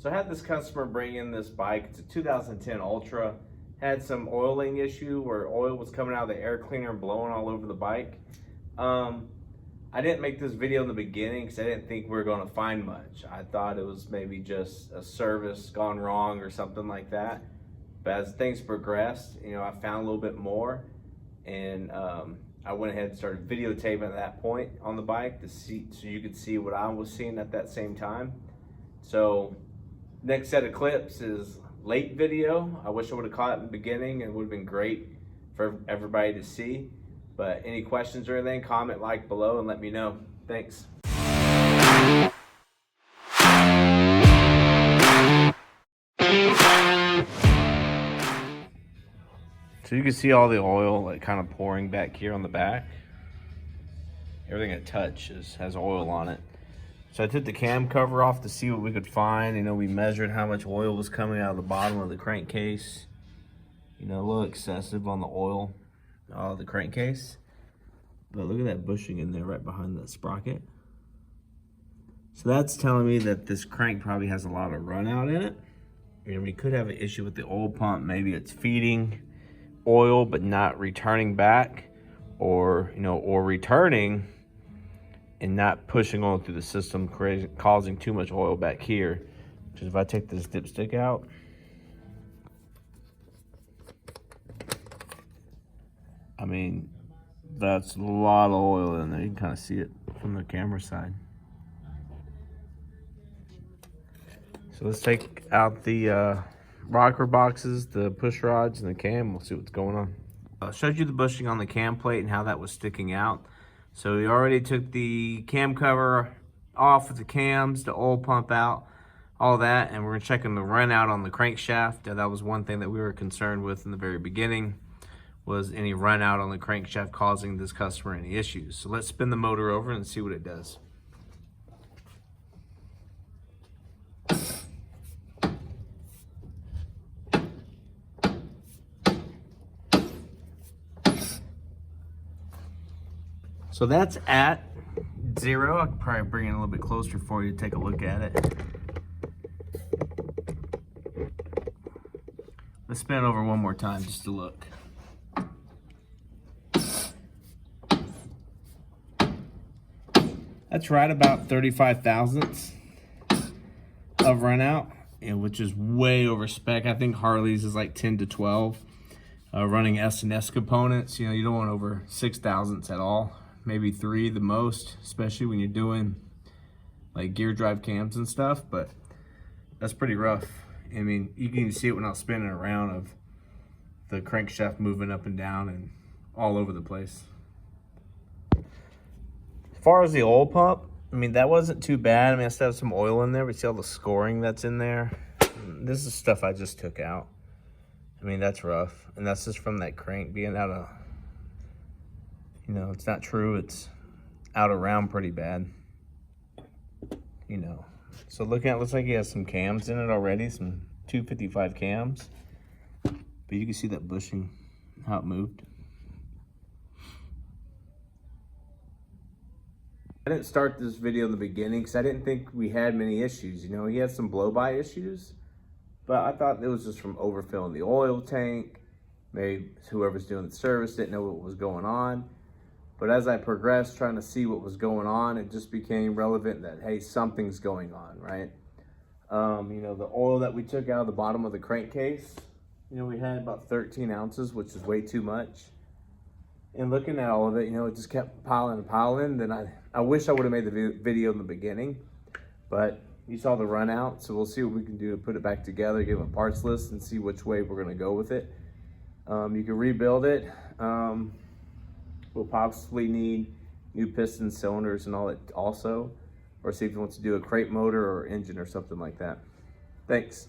So I had this customer bring in this bike. It's a 2010 Ultra. Had some oiling issue where oil was coming out of the air cleaner and blowing all over the bike. I didn't make this video in the beginning because I didn't think we were going to find much. I thought it was maybe just a service gone wrong or something like that. But as things progressed, I found a little bit more, and I went ahead and started videotaping at that point on the bike to see, so you could see what I was seeing at that same time. So next set of clips is late video. I wish I would have caught it in the beginning. It would have been great for everybody to see. But any questions or anything, comment, like below, and let me know. Thanks. So you can see all the oil like kind of pouring back here on the back. Everything I touch has oil on it. So I took the cam cover off to see what we could find. We measured how much oil was coming out of the bottom of the crankcase. A little excessive on the oil of the crankcase. But look at that bushing in there right behind the sprocket. So that's telling me that this crank probably has a lot of run out in it. And we could have an issue with the oil pump. Maybe it's feeding oil but not returning back, or returning and not pushing oil through the system, causing too much oil back here. Because if I take this dipstick out, that's a lot of oil in there. You can kind of see it from the camera side. So let's take out the rocker boxes, the push rods, and the cam. We'll see what's going on. I showed you the bushing on the cam plate and how that was sticking out. So we already took the cam cover off with the cams, the oil pump out, all that, and we're checking the run out on the crankshaft. That was one thing that we were concerned with in the very beginning, was any run out on the crankshaft causing this customer any issues. So let's spin the motor over and see what it does. So that's at 0. I can probably bring it a little bit closer for you to take a look at it. Let's spin it over one more time just to look. That's right about 35 thousandths of run out, which is way over spec. I think Harley's is like 10 to 12. Running S&S components, you don't want over 6 thousandths at all. Maybe 3 the most, especially when you're doing like gear drive cams and stuff, but that's pretty rough. You can see it when I was spinning around, of the crankshaft moving up and down and all over the place. As far as the oil pump, that wasn't too bad. I still have some oil in there, but see all the scoring that's in there? This is stuff I just took out. That's rough. And that's just from that crank being out of, it's not true. It's out around pretty bad. So looking at it, looks like he has some cams in it already, some 255 cams. But you can see that bushing, how it moved. I didn't start this video in the beginning because I didn't think we had many issues. He had some blow-by issues, but I thought it was just from overfilling the oil tank. Maybe whoever's doing the service didn't know what was going on. But as I progressed trying to see what was going on, it just became relevant that, hey, something's going on, right? The oil that we took out of the bottom of the crankcase, we had about 13 ounces, which is way too much. And looking at all of it, it just kept piling and piling. Then I wish I would have made the video in the beginning, but you saw the run out. So we'll see what we can do to put it back together, give a parts list, and see which way we're gonna go with it. You can rebuild it. We'll possibly need new piston cylinders and all that also, or see if he wants to do a crate motor or engine or something like that. Thanks.